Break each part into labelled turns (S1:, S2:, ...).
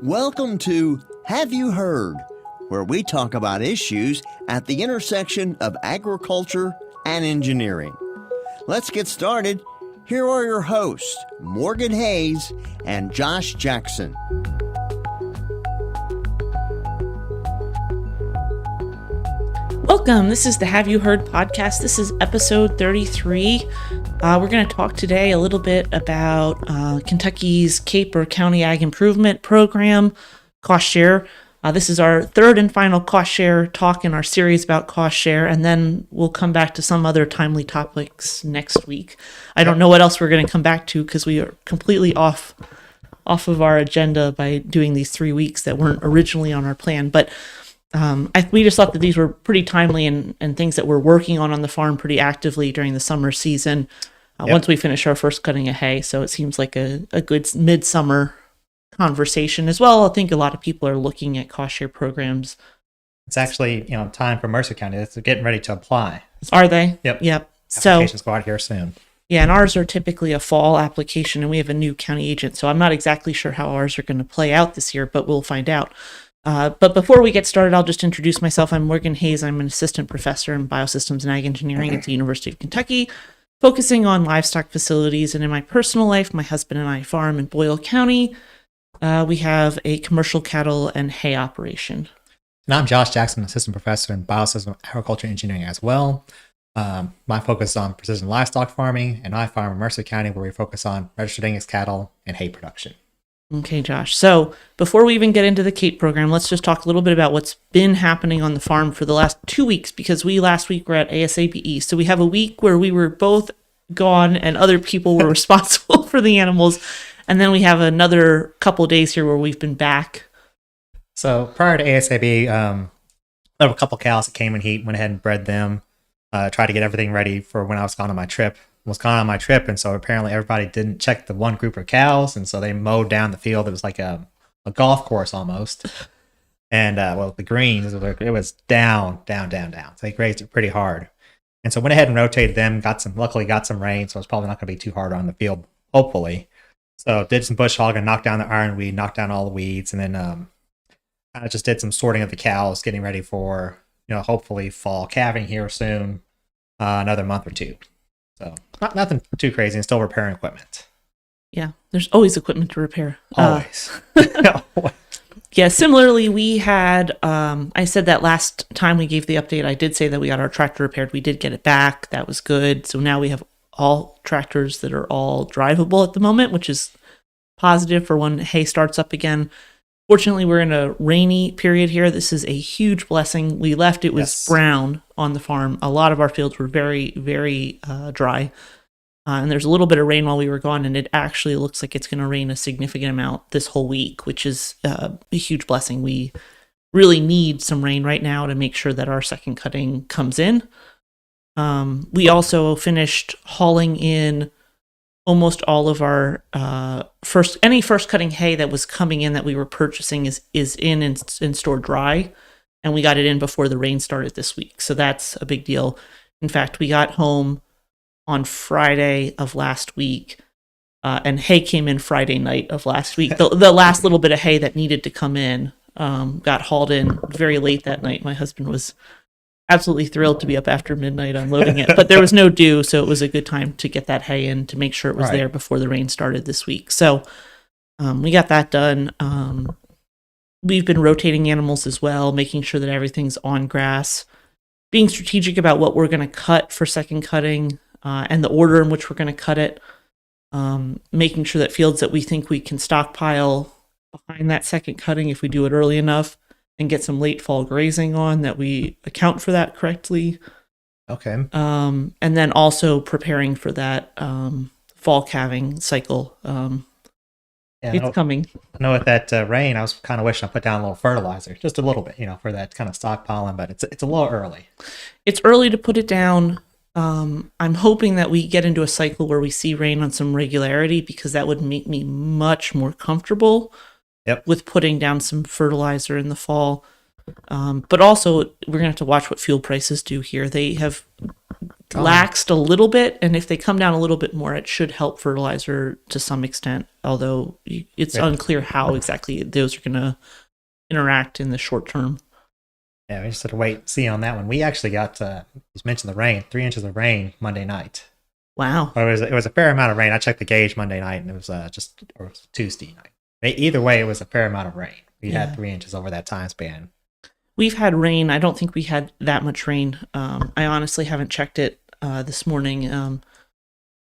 S1: Welcome to Have You Heard, where we talk about issues at the intersection of agriculture and engineering. Let's get started. Here are your hosts, Morgan Hayes and Josh Jackson.
S2: Welcome. This is the Have You Heard podcast. This is episode 33. We're going to talk today a little bit about Kentucky's CAIP, or County Ag Improvement Program, cost share. This is our third and final cost share talk in our series about cost share, and then we'll come back to some other timely topics next week. I don't know what else we're going to come back to because we are completely off of our agenda by doing these 3 weeks that weren't originally on our plan, but we just thought that these were pretty timely and things that we're working on the farm pretty actively during the summer season once we finish our first cutting of hay. So it seems like a good midsummer conversation as well. I think a lot of people are looking at cost share programs.
S3: It's actually, time for Mercer County. It's getting ready to apply.
S2: Are they?
S3: Yep.
S2: So
S3: applications go out here soon.
S2: Yeah, and ours are typically a fall application, and we have a new county agent. So I'm not exactly sure how ours are going to play out this year, but we'll find out. But before we get started, I'll just introduce myself. I'm Morgan Hayes. I'm an assistant professor in Biosystems and Ag Engineering at the University of Kentucky, focusing on livestock facilities. And in my personal life, my husband and I farm in Boyle County. We have a commercial cattle and hay operation.
S3: And I'm Josh Jackson, assistant professor in Biosystems Agriculture Engineering as well. My focus is on precision livestock farming, and I farm in Mercer County, where we focus on registered Angus cattle and hay production.
S2: Okay, Josh. So before we even get into the CAIP program, let's just talk a little bit about what's been happening on the farm for the last 2 weeks, because last week were at ASABE. So we have a week where we were both gone and other people were responsible for the animals. And then we have another couple of days here where we've been back.
S3: So prior to ASABE, there were a couple cows that came in heat, went ahead and bred them, tried to get everything ready for when I was gone on my trip. And so apparently everybody didn't check the one group of cows, and so they mowed down the field. It was like a golf course almost. And the greens, it was down. So they grazed it pretty hard. And so went ahead and rotated them, luckily got some rain, so it's probably not going to be too hard on the field, hopefully. So did some bush hogging, knocked down the ironweed, knocked down all the weeds, and then kind of just did some sorting of the cows, getting ready for, hopefully fall calving here soon, another month or two. So nothing too crazy, and still repairing equipment.
S2: Yeah, there's always equipment to repair.
S3: Always.
S2: Yeah, similarly, we had, I said that last time we gave the update, I did say that we got our tractor repaired. We did get it back. That was good. So now we have all tractors that are all drivable at the moment, which is positive for when hay starts up again. Fortunately, we're in a rainy period here. This is a huge blessing. We left, it was brown on the farm. A lot of our fields were very, very dry. And there's a little bit of rain while we were gone, and it actually looks like it's going to rain a significant amount this whole week, which is a huge blessing. We really need some rain right now to make sure that our second cutting comes in. We also finished hauling in almost all of our first cutting hay that was coming in that we were purchasing is in and stored dry, and we got it in before the rain started this week. So that's a big deal. In fact, we got home on Friday of last week, and hay came in Friday night of last week. The last little bit of hay that needed to come in got hauled in very late that night. My husband was absolutely thrilled to be up after midnight unloading it, but there was no dew, so it was a good time to get that hay in to make sure it was there before the rain started this week. So we got that done. We've been rotating animals as well, making sure that everything's on grass, being strategic about what we're going to cut for second cutting and the order in which we're going to cut it, making sure that fields that we think we can stockpile behind that second cutting, if we do it early enough, and get some late fall grazing on, that we account for that correctly.
S3: Okay.
S2: And then also preparing for that fall calving cycle. It's coming.
S3: I know with that rain, I was kind of wishing I put down a little fertilizer, just a little bit, for that kind of stockpiling, but it's a little early.
S2: It's early to put it down. I'm hoping that we get into a cycle where we see rain on some regularity, because that would make me much more comfortable with putting down some fertilizer in the fall. But also, we're going to have to watch what fuel prices do here. They have laxed a little bit, and if they come down a little bit more, it should help fertilizer to some extent, although it's unclear how exactly those are going to interact in the short term.
S3: Yeah, we just had to wait and see on that one. We actually got, you mentioned the rain, 3 inches of rain Monday night.
S2: Wow.
S3: It was a fair amount of rain. I checked the gauge Monday night, and it was or it was Tuesday night. Either way, it was a fair amount of rain. We had 3 inches over that time span.
S2: We've had rain. I don't think we had that much rain. I honestly haven't checked it this morning.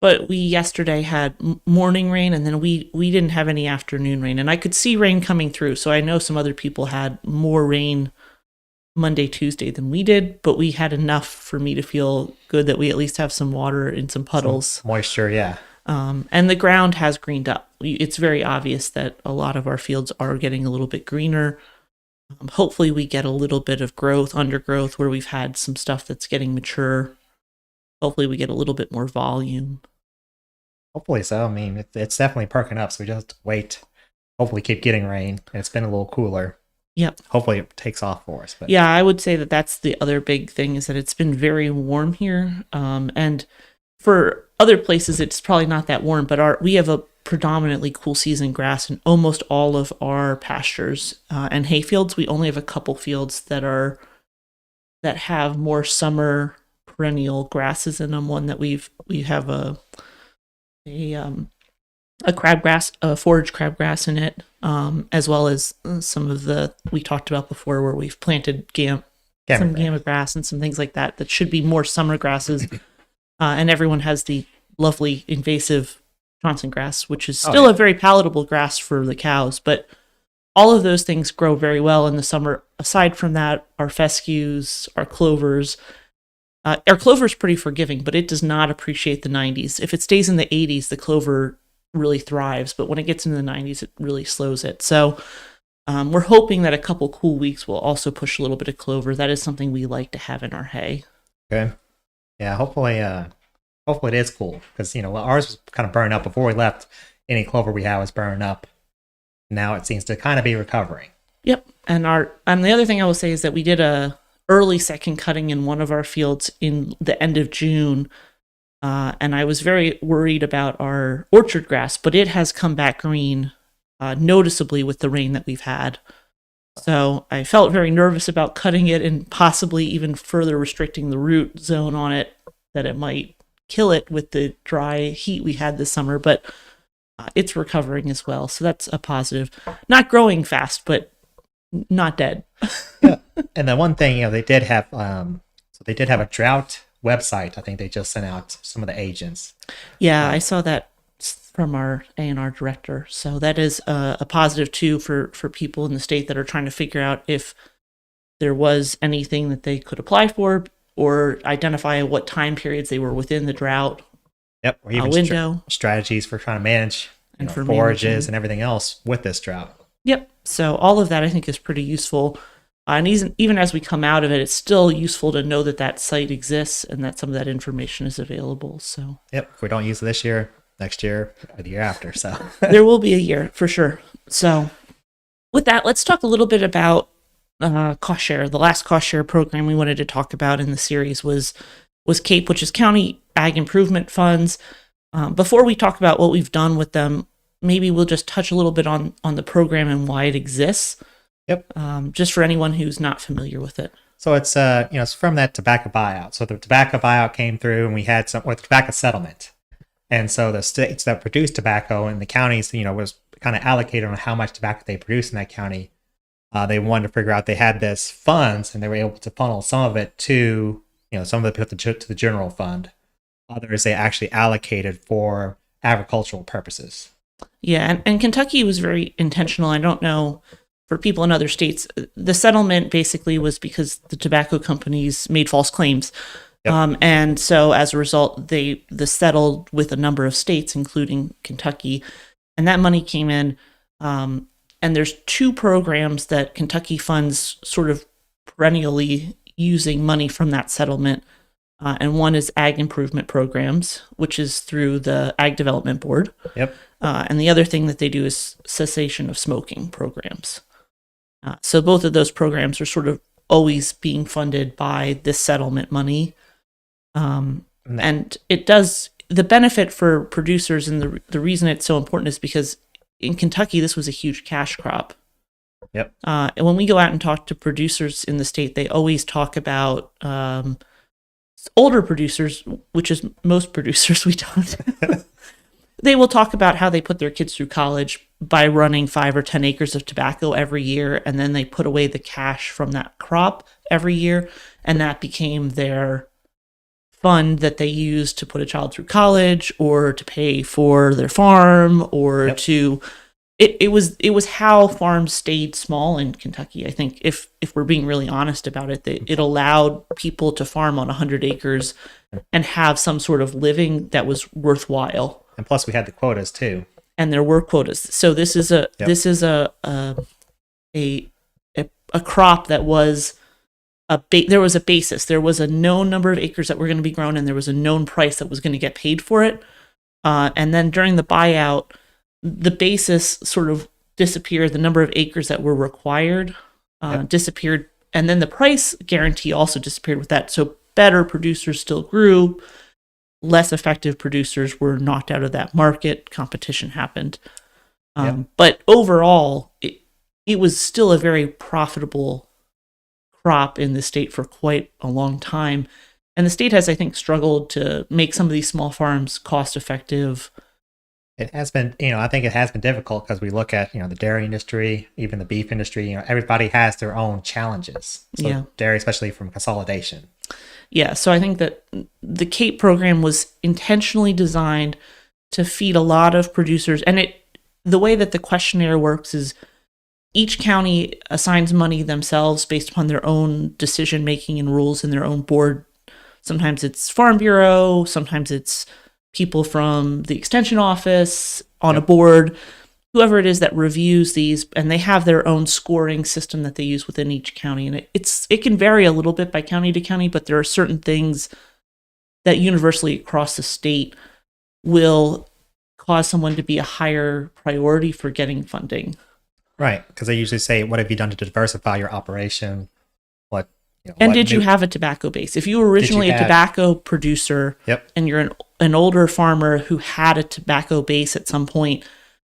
S2: But we yesterday had morning rain, and then we didn't have any afternoon rain. And I could see rain coming through, so I know some other people had more rain Monday, Tuesday than we did, but we had enough for me to feel good that we at least have some water in some puddles.
S3: Some moisture, yeah.
S2: And the ground has greened up. It's very obvious that a lot of our fields are getting a little bit greener. Hopefully we get a little bit of growth, undergrowth, where we've had some stuff that's getting mature. Hopefully we get a little bit more volume.
S3: Hopefully so. I mean, it's definitely perking up, so we just have to wait. Hopefully keep getting rain, and it's been a little cooler.
S2: Yep.
S3: Hopefully it takes off for us. But.
S2: Yeah, I would say that that's the other big thing, is that it's been very warm here. And for other places, it's probably not that warm, but we have a predominantly cool season grass in almost all of our pastures and hay fields. We only have a couple fields that have more summer perennial grasses in them. One that we have a crabgrass, a forage crabgrass in it, as well as some of the we talked about before, where we've planted some gamma grass and some things like that should be more summer grasses. And everyone has the lovely invasive Johnson grass, which is still a very palatable grass for the cows, but all of those things grow very well in the summer. Aside from that, our fescues, our clovers. Our clover is pretty forgiving, but it does not appreciate the 90s. If it stays in the 80s, the clover really thrives, but when it gets into the 90s, it really slows it. So we're hoping that a couple cool weeks will also push a little bit of clover. That is something we like to have in our hay.
S3: Okay. Yeah, hopefully it is cool, because ours was kind of burned up before we left. Any clover we had was burned up. Now it seems to kind of be recovering.
S2: Yep. And the other thing I will say is that we did a early second cutting in one of our fields in the end of June. And I was very worried about our orchard grass, but it has come back green noticeably with the rain that we've had. So I felt very nervous about cutting it and possibly even further restricting the root zone on it, that it might kill it with the dry heat we had this summer, but it's recovering as well. So that's a positive. Not growing fast, but not dead.
S3: Yeah. And the one thing, they did have, they did have a drought website. I think they just sent out some of the agents.
S2: Yeah, I saw that from our A&R director. So that is a positive too for people in the state that are trying to figure out if there was anything that they could apply for, or identify what time periods they were within the drought.
S3: Yep, or even
S2: window.
S3: Strategies for trying to manage
S2: and for
S3: forages
S2: managing.
S3: And everything else with this drought.
S2: Yep. So all of that I think is pretty useful. And even as we come out of it, it's still useful to know that site exists and that some of that information is available. So
S3: yep, if we don't use it this year, next year, or the year after. So
S2: there will be a year for sure. So with that, let's talk a little bit about cost share. The last cost share program we wanted to talk about in the series was CAIP, which is County Ag Improvement Funds. Before we talk about what we've done with them, maybe we'll just touch a little bit on the program and why it exists.
S3: Yep.
S2: Just for anyone who's not familiar with it.
S3: So it's it's from that tobacco buyout. So the tobacco buyout came through, and we had tobacco settlement. And so the states that produce tobacco and the counties, was kind of allocated on how much tobacco they produce in that county. They wanted to figure out, they had this funds, and they were able to funnel some of it to, some of it to the general fund. Others they actually allocated for agricultural purposes.
S2: Yeah, and Kentucky was very intentional. I don't know for people in other states. The settlement basically was because the tobacco companies made false claims. Yep. And so as a result, they settled with a number of states, including Kentucky, and that money came in. And there's two programs that Kentucky funds sort of perennially using money from that settlement. And one is ag improvement programs, which is through the Ag Development Board.
S3: Yep.
S2: And the other thing that they do is cessation of smoking programs. So both of those programs are sort of always being funded by this settlement money. And it does, the benefit for producers, and the reason it's so important is because in Kentucky, this was a huge cash crop.
S3: Yep.
S2: And when we go out and talk to producers in the state, they always talk about older producers, which is most producers we talk to. They will talk about how they put their kids through college by running 5 or 10 acres of tobacco every year, and then they put away the cash from that crop every year, and that became their fund that they used to put a child through college or to pay for their farm or to it was how farms stayed small in Kentucky. I think if we're being really honest about it, it allowed people to farm on 100 acres and have some sort of living that was worthwhile.
S3: And plus we had the quotas too.
S2: And there were quotas. So this is a crop that was there was a basis. There was a known number of acres that were going to be grown, and there was a known price that was going to get paid for it. And then during the buyout, the basis sort of disappeared. The number of acres that were required disappeared, and then the price guarantee also disappeared with that. So better producers still grew. Less effective producers were knocked out of that market. Competition happened. But overall, it was still a very profitable crop in the state for quite a long time. And the state has, I think, struggled to make some of these small farms cost effective.
S3: It has been, I think it has been difficult because we look at, the dairy industry, even the beef industry, everybody has their own challenges. So dairy, especially from consolidation.
S2: Yeah, so I think that the CAIP program was intentionally designed to feed a lot of producers. And the way that the questionnaire works is each county assigns money themselves based upon their own decision-making and rules in their own board. Sometimes it's Farm Bureau, sometimes it's people from the extension office on a board, whoever it is that reviews these, and they have their own scoring system that they use within each county. And it can vary a little bit by county to county, but there are certain things that universally across the state will cause someone to be a higher priority for getting funding.
S3: Right, because they usually say, what have you done to diversify your operation?
S2: Did you have a tobacco base? If you were originally a tobacco producer and you're an older farmer who had a tobacco base at some point,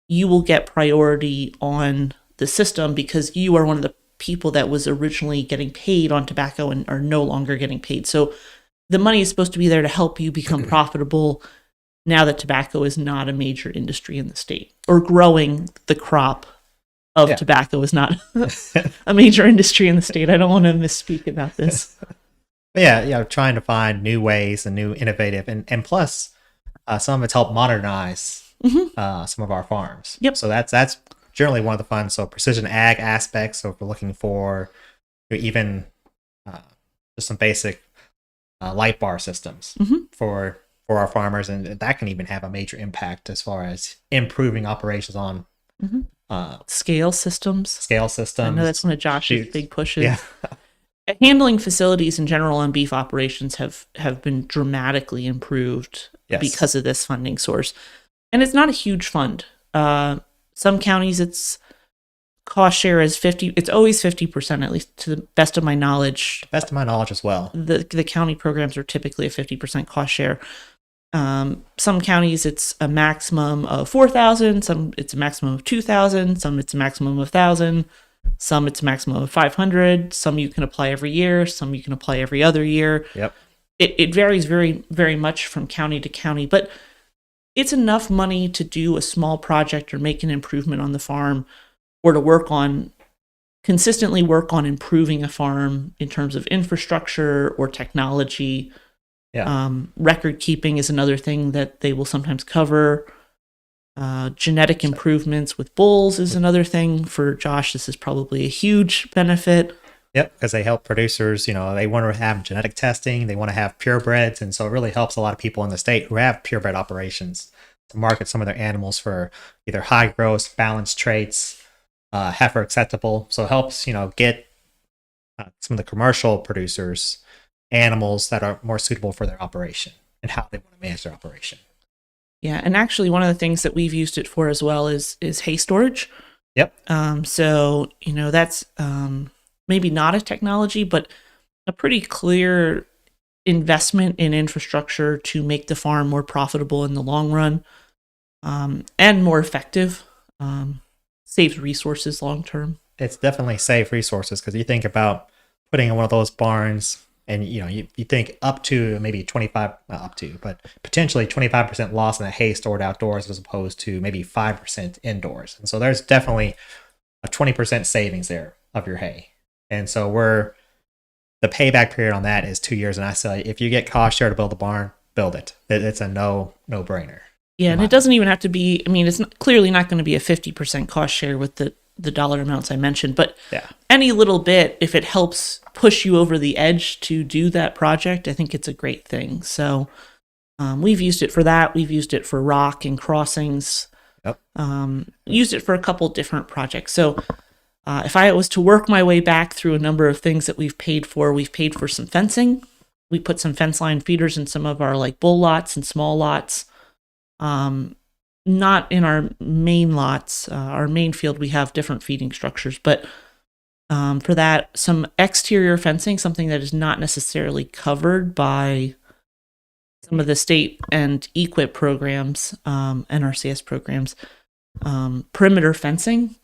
S2: you will get priority on the system because you are one of the people that was originally getting paid on tobacco and are no longer getting paid. So the money is supposed to be there to help you become profitable now that tobacco is not a major industry in the state, or growing the crop of tobacco is not a major industry in the state. I don't want to misspeak about this.
S3: But trying to find new ways and new innovative, and plus some of it's helped modernize some of our farms. So that's generally one of the fun. So precision ag aspects. So if we're looking for even just some basic light bar systems for our farmers, and that can even have a major impact as far as improving operations on
S2: scale systems. I know that's one of Josh's big pushes. Handling facilities in general on beef operations have been dramatically improved because of this funding source. And it's not a huge fund. Some counties, its cost share is 50. It's always 50%, at least to the best of my knowledge.
S3: Best of my knowledge as well.
S2: The county programs are typically a 50% cost share. Some counties it's a maximum of 4,000, some it's a maximum of 2,000, some it's a maximum of 1,000, some it's a maximum of 500, some you can apply every year, some you can apply every other year. It varies very, very much from county to county, but it's enough money to do a small project or make an improvement on the farm, or to consistently work on improving a farm in terms of infrastructure or technology. Record keeping is another thing that they will sometimes cover. Genetic improvements with bulls is another thing. For Josh, this is probably a huge benefit.
S3: Because they help producers, they want to have genetic testing, they want to have purebreds, and so it really helps a lot of people in the state who have purebred operations to market some of their animals for either high growth, balanced traits, heifer acceptable. So it helps, get some of the commercial producers animals that are more suitable for their operation and how they want to manage their operation.
S2: Yeah, and actually one of the things that we've used it for as well is hay storage. So, that's maybe not a technology, but a pretty clear investment in infrastructure to make the farm more profitable in the long run, and more effective. Saves resources long term.
S3: It's definitely save resources because you think about putting in one of those barns, and you think up to maybe 25, not up to, but potentially 25% loss in the hay stored outdoors as opposed to maybe 5% indoors. And so there's definitely a 20% savings there of your hay. And so the payback period on that is 2 years. And I say, if you get cost share to build a barn, build it. It's a no brainer.
S2: Yeah, and it doesn't even have to be, I mean, it's clearly not going to be a 50% cost share with the dollar amounts I mentioned, but any little bit, if it helps push you over the edge to do that project, I think it's a great thing. So we've used it for that. We've used it for rock and crossings.
S3: Yep.
S2: Used it for a couple different projects. So if I was to work my way back through a number of things that we've paid for some fencing. We put some fence line feeders in some of our like bull lots and small lots. Not in our main lots. Our main field, we have different feeding structures, but for that, some exterior fencing, something that is not necessarily covered by some of the state and EQIP programs, NRCS programs, perimeter fencing,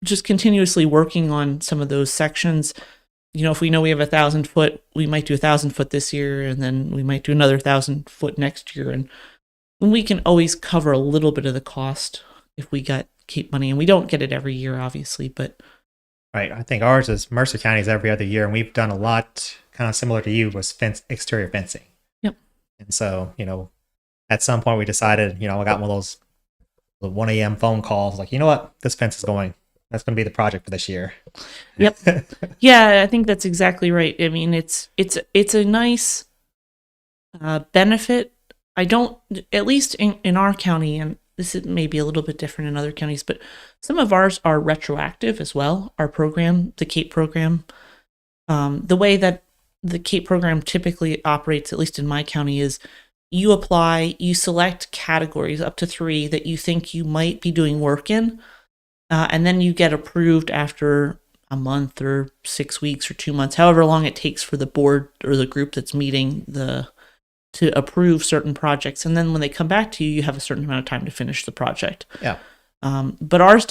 S2: just continuously working on some of those sections. If we know we have 1,000 foot, we might do 1,000 foot this year, and then we might do another 1,000 foot next year. And we can always cover a little bit of the cost if we got CAIP money, and we don't get it every year, obviously, but.
S3: Right. I think ours is Mercer County's every other year, and we've done a lot kind of similar to you was exterior fencing.
S2: Yep.
S3: And so, at some point we decided, I got one of those 1 a.m. phone calls, like, you know what, this fence is going. That's going to be the project for this year.
S2: Yep. Yeah, I think that's exactly right. I mean, it's a nice benefit. I don't, at least in our county, and this is maybe a little bit different in other counties, but some of ours are retroactive as well. Our program, the CAIP program, the way that the CAIP program typically operates, at least in my county, is you apply, you select categories up to 3 that you think you might be doing work in, and then you get approved after a month or 6 weeks or 2 months, however long it takes for the board or the group that's meeting to approve certain projects. And then when they come back to you, you have a certain amount of time to finish the project.
S3: Yeah.
S2: But ours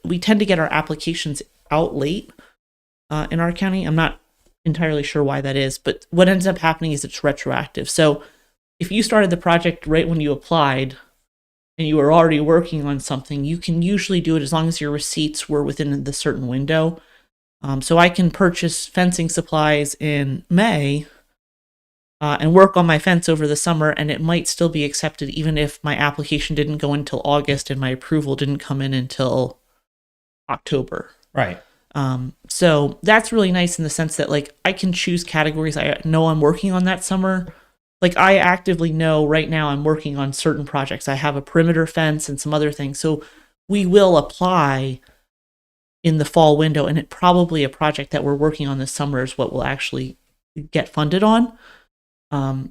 S2: we tend to get our applications out late in our county. I'm not entirely sure why that is, but what ends up happening is it's retroactive. So if you started the project right when you applied and you were already working on something, you can usually do it as long as your receipts were within the certain window. So I can purchase fencing supplies in May and work on my fence over the summer, and it might still be accepted even if my application didn't go until August and my approval didn't come in until October.
S3: Right.
S2: So that's really nice in the sense that, like, I can choose categories I know I'm working on that summer. Like, I actively know right now I'm working on certain projects. I have a perimeter fence and some other things. So we will apply in the fall window, and it probably a project that we're working on this summer is what we'll actually get funded on.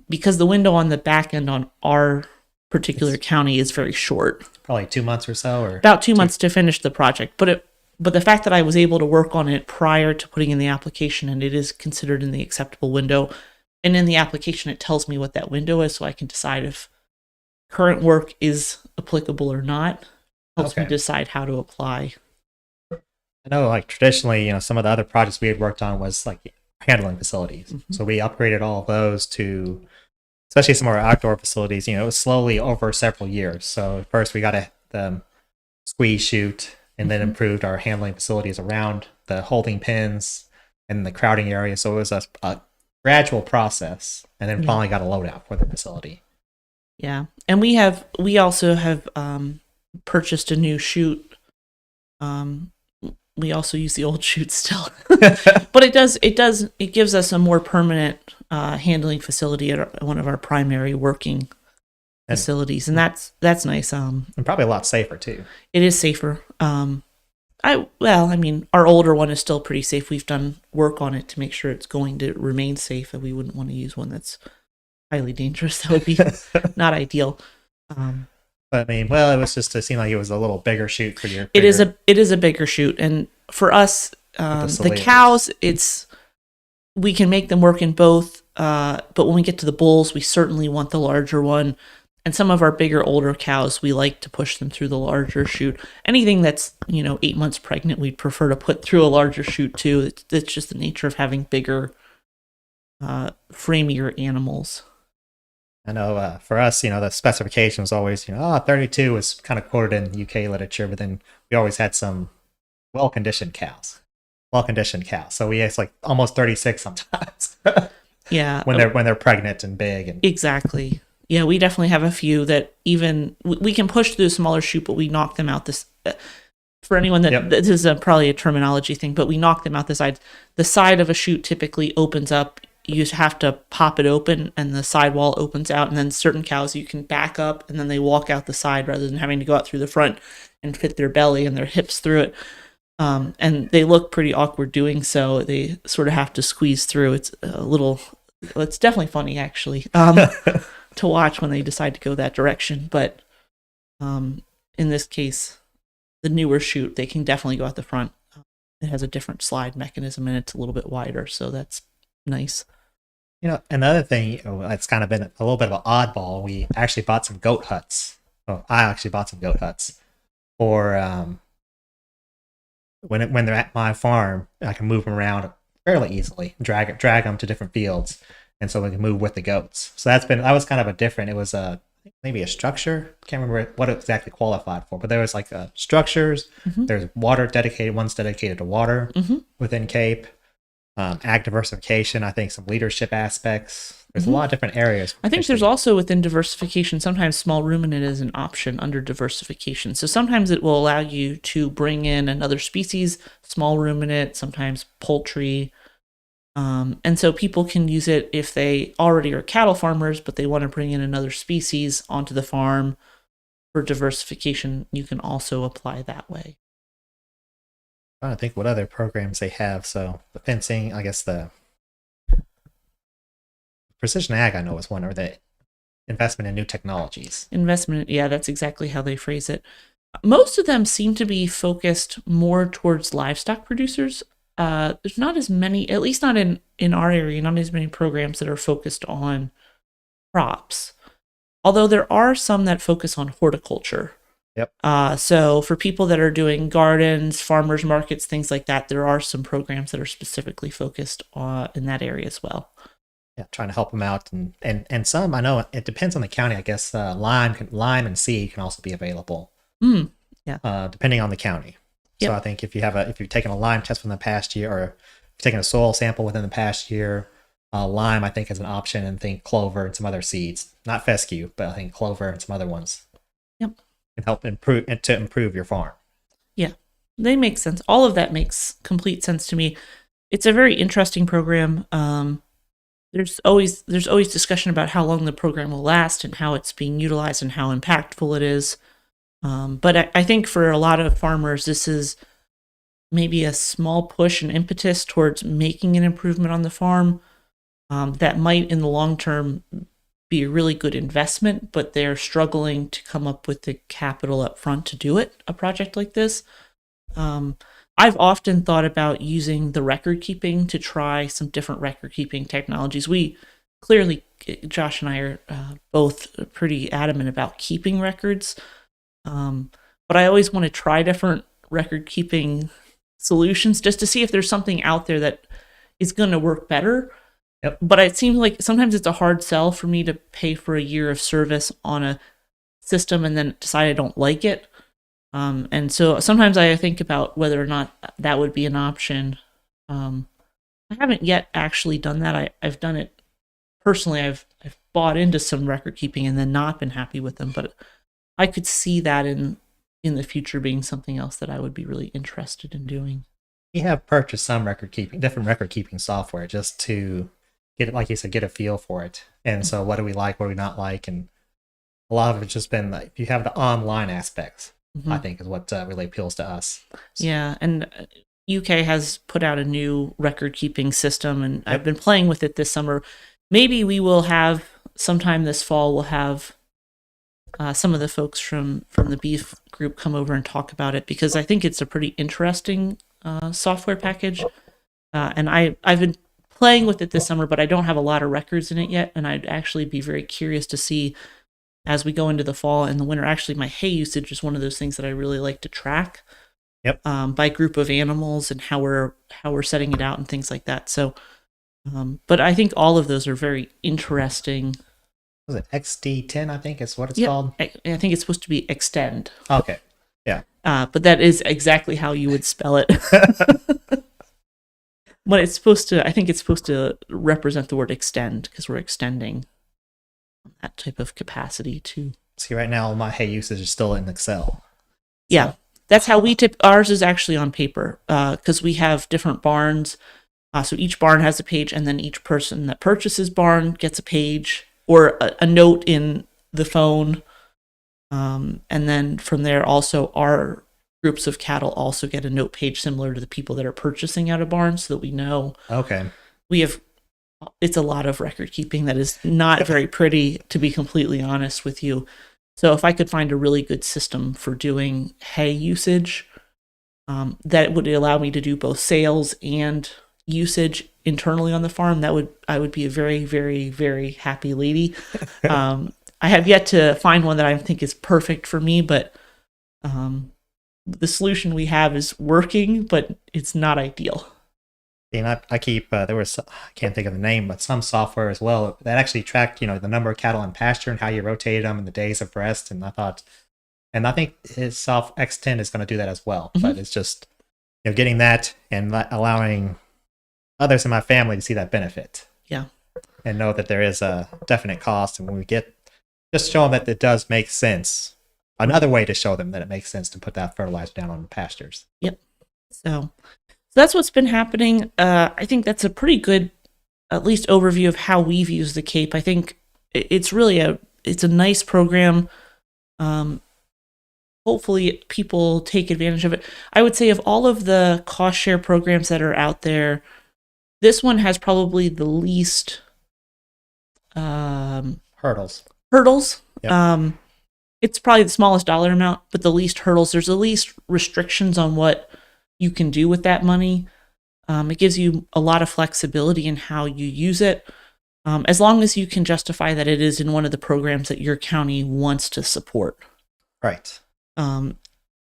S2: Because the window on the back end on our particular county is very short.
S3: Probably 2 months or so, or
S2: about 2 months to finish the project. But the fact that I was able to work on it prior to putting in the application, and it is considered in the acceptable window, and in the application it tells me what that window is, so I can decide if current work is applicable or not. Helps me decide how to apply.
S3: I know, like, traditionally, some of the other projects we had worked on was like handling facilities. Mm-hmm. So we upgraded all of those to, especially some of our outdoor facilities, it was slowly over several years. So first we got the squeeze chute, and then improved our handling facilities around the holding pens and the crowding area. So it was a gradual process, and then finally got a loadout for the facility.
S2: Yeah. And we also have purchased a new chute. We also use the old chute still, but it gives us a more permanent handling facility at one of our primary working facilities, and that's nice. And
S3: probably a lot safer too.
S2: It is safer. I mean, our older one is still pretty safe. We've done work on it to make sure it's going to remain safe, and we wouldn't want to use one that's highly dangerous. That would be not ideal.
S3: But I mean, well, it was just to seem like it was a little bigger chute for your.
S2: It is a bigger chute, and for us, the cows, we can make them work in both but when we get to the bulls, we certainly want the larger one. And some of our bigger, older cows, we like to push them through the larger chute. Anything that's, 8 months pregnant, we'd prefer to put through a larger chute too. It's just the nature of having bigger, framier animals.
S3: I know for us, the specification was always, 32 was kind of quoted in UK literature, but then we always had some well-conditioned cows. So we had like almost 36 sometimes.
S2: Yeah.
S3: when they're pregnant and big. And
S2: exactly. Yeah, we definitely have a few that even we can push through a smaller chute, but we knock them out this. For anyone that this is probably a terminology thing, but we knock them out the side. The side of a chute typically opens up. You have to pop it open, and the sidewall opens out. And then certain cows you can back up, and then they walk out the side rather than having to go out through the front and fit their belly and their hips through it. And they look pretty awkward doing so. They sort of have to squeeze through. It's a little. It's definitely funny actually. To watch when they decide to go that direction. But in this case, the newer chute, they can definitely go out the front. It has a different slide mechanism and it's a little bit wider, so that's nice.
S3: Another thing, it's kind of been a little bit of an oddball. We actually bought some goat huts. Oh, I actually bought some goat huts for when they're at my farm. I can move them around fairly easily, drag them to different fields. And so we can move with the goats. So that was kind of a different. It was maybe a structure. Can't remember what it exactly qualified for, but there was like structures. Mm-hmm. There's one's dedicated to water within CAIP. Ag diversification. I think some leadership aspects. There's a lot of different areas.
S2: I think there's also within diversification, sometimes small ruminant is an option under diversification. So sometimes it will allow you to bring in another species, small ruminant, sometimes poultry. And so people can use it if they already are cattle farmers, but they want to bring in another species onto the farm for diversification. You can also apply that way.
S3: I'm trying to think what other programs they have. So the fencing, I guess the precision ag, I know is one, or the investment in new technologies.
S2: Yeah, that's exactly how they phrase it. Most of them seem to be focused more towards livestock producers. There's not as many, at least not in our area, not as many programs that are focused on crops. Although there are some that focus on horticulture.
S3: Yep.
S2: So for people that are doing gardens, farmers markets, things like that, there are some programs that are specifically focused in that area as well.
S3: Yeah, trying to help them out, and some, I know it depends on the county. I guess lime and seed can also be available.
S2: Yeah.
S3: Depending on the county. So I think if you've taken a lime test from the past year, or if you've taken a soil sample within the past year, lime I think is an option, and think clover and some other seeds, not fescue, but I think clover and some other ones.
S2: Yep.
S3: Can help improve your farm.
S2: Yeah, they make sense. All of that makes complete sense to me. It's a very interesting program. There's always discussion about how long the program will last and how it's being utilized and how impactful it is. But I think for a lot of farmers, this is maybe a small push and impetus towards making an improvement on the farm that might in the long term be a really good investment, but they're struggling to come up with the capital up front to do it, a project like this. I've often thought about using the record keeping to try some different record keeping technologies. We clearly, Josh and I are both pretty adamant about keeping records. But I always want to try different record keeping solutions just to see if there's something out there that is going to work better.
S3: Yep.
S2: But it seems like sometimes it's a hard sell for me to pay for a year of service on a system and then decide I don't like it. And so sometimes I think about whether or not that would be an option. I haven't yet actually done that. I've done it personally. I've bought into some record keeping and then not been happy with them, but I could see that in the future being something else that I would be really interested in doing.
S3: We have purchased some different record keeping software just to get, like you said, get a feel for it. And so what do we like, what do we not like? And a lot of it's just been like, you have the online aspects, I think is what really appeals to us. So.
S2: Yeah. And UK has put out a new record keeping system, and I've been playing with it this summer. Maybe we will have sometime this fall, we'll have some of the folks from the beef group come over and talk about it, because I think it's a pretty interesting software package. And I've been playing with it this summer, but I don't have a lot of records in it yet, and I'd actually be very curious to see as we go into the fall and the winter. Actually, my hay usage is one of those things that I really like to track.
S3: Yep.
S2: By group of animals and how we're setting it out and things like that. So, but I think all of those are very interesting.
S3: Was it XD10? I think is what it's
S2: Yep.
S3: called.
S2: I think it's supposed to be extend.
S3: Okay. Yeah.
S2: But that is exactly how you would spell it. But it's supposed to. I think it's supposed to represent the word extend because we're extending that type of capacity to.
S3: See, right now my hay usage is still in Excel.
S2: Yeah. That's how we tip. Ours is actually on paper because we have different barns. So each barn has a page, and then each person that purchases barn gets a page or a note in the phone. And then from there, also our groups of cattle also get a note page similar to the people that are purchasing out of barns, so that we know.
S3: Okay.
S2: We have. It's a lot of record keeping that is not very pretty, to be completely honest with you. So if I could find a really good system for doing hay usage, that would allow me to do both sales and usage internally on the farm, I would be a very, very, very happy lady. I have yet to find one that I think is perfect for me, but the solution we have is working, but it's not ideal.
S3: And I keep there was I can't think of the name, but some software as well that actually tracked the number of cattle in pasture and how you rotated them and the days of rest. And I think his soft X10 is going to do that as well.
S2: Mm-hmm.
S3: But it's just getting that and allowing others in my family to see that benefit.
S2: Yeah,
S3: and know that there is a definite cost. And when we just show them that it does make sense. Another way to show them that it makes sense to put that fertilizer down on the pastures.
S2: Yep. So that's what's been happening. I think that's a pretty good, at least, overview of how we've used the CAIP. I think it's really a nice program. Hopefully people take advantage of it. I would say of all of the cost share programs that are out there, this one has probably the least
S3: hurdles.
S2: Yep. It's probably the smallest dollar amount, but the least hurdles. There's the least restrictions on what you can do with that money. It gives you a lot of flexibility in how you use it, as long as you can justify that it is in one of the programs that your county wants to support.
S3: Right.
S2: And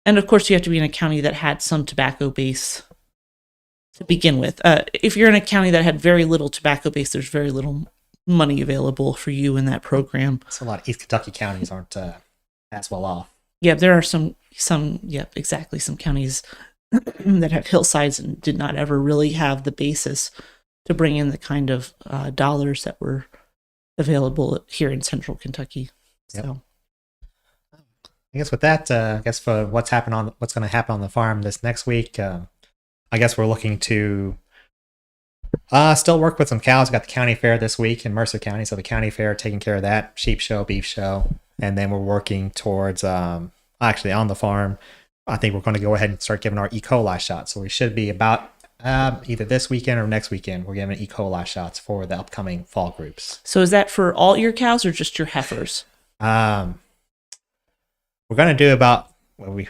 S2: of course, you have to be in a county that had some tobacco base to begin with. If you're in a county that had very little tobacco base, there's very little money available for you in that program.
S3: So a lot of East Kentucky counties aren't as well off.
S2: Yeah, there are some counties that have hillsides and did not ever really have the basis to bring in the kind of dollars that were available here in central Kentucky.
S3: Yep.
S2: So
S3: I guess with that, for what's going to happen on the farm this next week, I guess we're looking to still work with some cows. We got the county fair this week in Mercer County, so the county fair taking care of that, sheep show, beef show, and then we're working towards actually on the farm. I think we're going to go ahead and start giving our E. coli shots. So we should be about either this weekend or next weekend. We're giving E. coli shots for the upcoming fall groups.
S2: So is that for all your cows or just your heifers?
S3: We're going to do about, we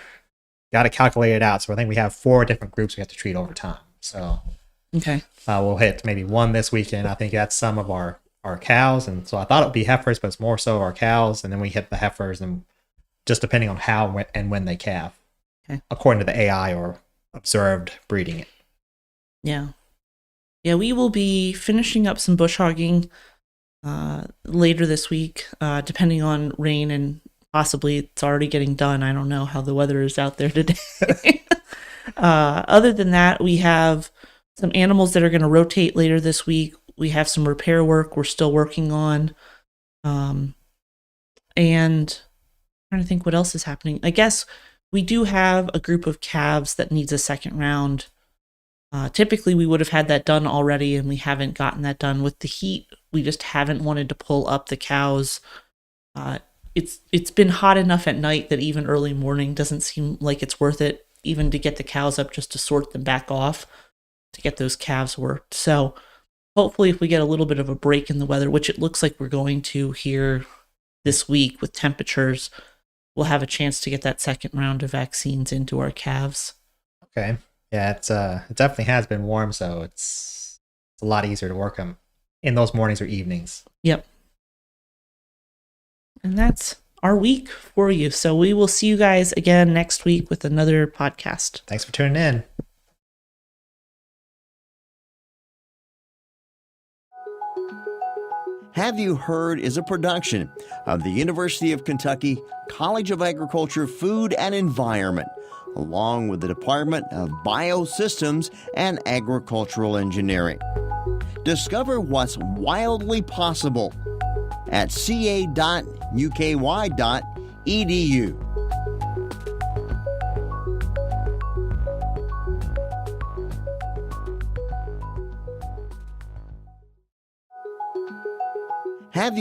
S3: got to calculate it out. So I think we have 4 different groups we have to treat over time. So
S2: okay,
S3: we'll hit maybe 1 this weekend. I think that's some of our cows. And so I thought it would be heifers, but it's more so our cows. And then we hit the heifers, and just depending on how and when they calve. Okay. According to the AI or observed breeding it.
S2: Yeah. Yeah, we will be finishing up some bush hogging later this week, depending on rain, and possibly it's already getting done. I don't know how the weather is out there today. Other than that, we have some animals that are going to rotate later this week. We have some repair work we're still working on. And I'm trying to think what else is happening. I guess we do have a group of calves that needs a second round. Typically, we would have had that done already, and we haven't gotten that done. With the heat, we just haven't wanted to pull up the cows. It's been hot enough at night that even early morning doesn't seem like it's worth it, even to get the cows up just to sort them back off to get those calves worked. So hopefully if we get a little bit of a break in the weather, which it looks like we're going to here this week with temperatures, we'll have a chance to get that second round of vaccines into our calves.
S3: Okay. Yeah, it definitely has been warm, so it's It's a lot easier to work them in those mornings or evenings.
S2: Yep. And that's our week for you. So we will see you guys again next week with another podcast.
S3: Thanks for tuning in.
S1: Have You Heard is a production of the University of Kentucky College of Agriculture, Food and Environment, along with the Department of Biosystems and Agricultural Engineering. Discover what's wildly possible at ca.uky.edu. Have you